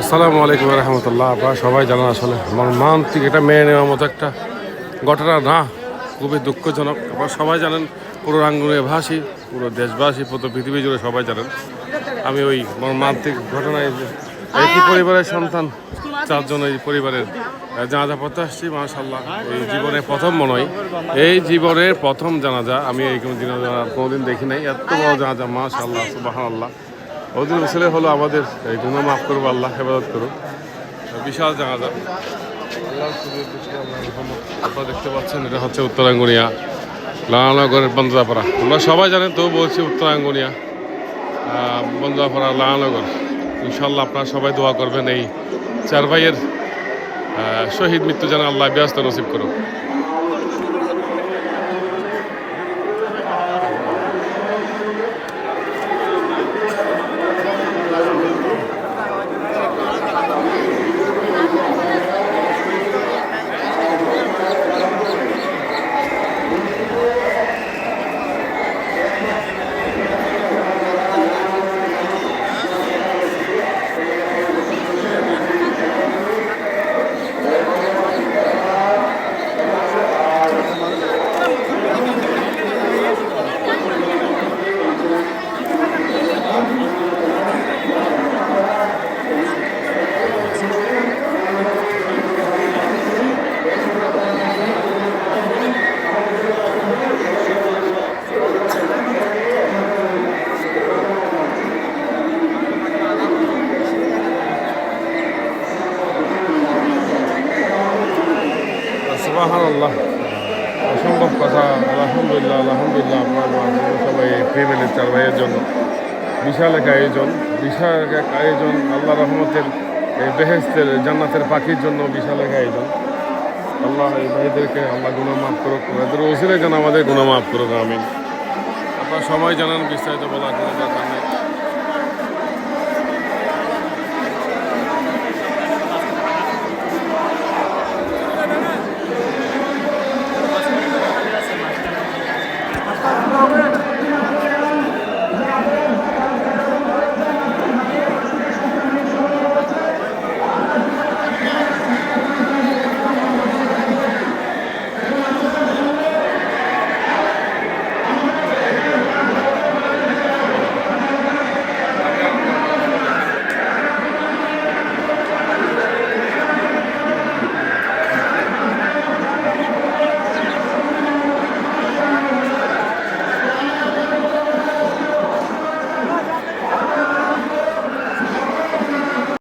আসসালামু আলাইকুম রহমতুল্লাহ। আপনারা সবাই জানেন আসলে মর্মান্তিক, এটা মেনে নেওয়ার মতো একটা ঘটনা না, খুবই দুঃখজনক। আপনারা সবাই জানেন, পুরো রাঙ্গুনিয়া ভাষী, পুরো দেশবাসী, পুরো পৃথিবী জুড়ে সবাই জানেন আমি ওই মর্মান্তিক ঘটনায় যে একই পরিবারের সন্তান চারজন, এই পরিবারের জানাজা পড়তে আসছি। মাশাআল্লাহ, এই জীবনে প্রথম মনে হয়, এই জীবনের প্রথম জানাজা। আমি এই কোনোদিন দেখি নাই এত বড় জানাজা। মাশাআল্লাহ, সুবহানাল্লাহ। ওদের ছেলে হলো আমাদের, এই গুনাহ মাফ করবো, আল্লাহ হেফাজত করুক। বিশাল জানাজা, আল্লাহ আপনারা দেখতে পাচ্ছেন, এটা হচ্ছে উত্তরাঙ্গুনিয়া লালনগরের বন্দরাপাড়া। আমরা সবাই জানেন, তো বলছি উত্তরাঙ্গুনিয়া বন্দরাপাড়া লালনগর। ইনশাল্লাহ আপনারা সবাই দোয়া করবেন এই চার ভাইয়ের শহীদ মৃত্যু যেন আল্লাহ ব্যস্ত নসিব করুক। সুবহানাল্লাহ, অসম্ভব কথা। আলহামদুলিল্লাহ, আলহামদুলিল্লাহ। আপনার সবাই ফ্যামিলির চার ভাইয়ের জন্য বিশাল এক আয়োজন, বিশাল এক আয়োজন। আল্লাহ রহমতের, এই বেহেশতের জান্নাতের পাখির জন্য বিশাল এক আয়োজন। আল্লাহ এই ভাইদেরকে আল্লাহ গুনাহ মাফ করুক, এদের ওসিলায় যেন আমাদের গুনাহ মাফ করুক, আমিন। আপনারা সবাই জানেন, বিস্তারিত বলার কোনো দরকার নেই।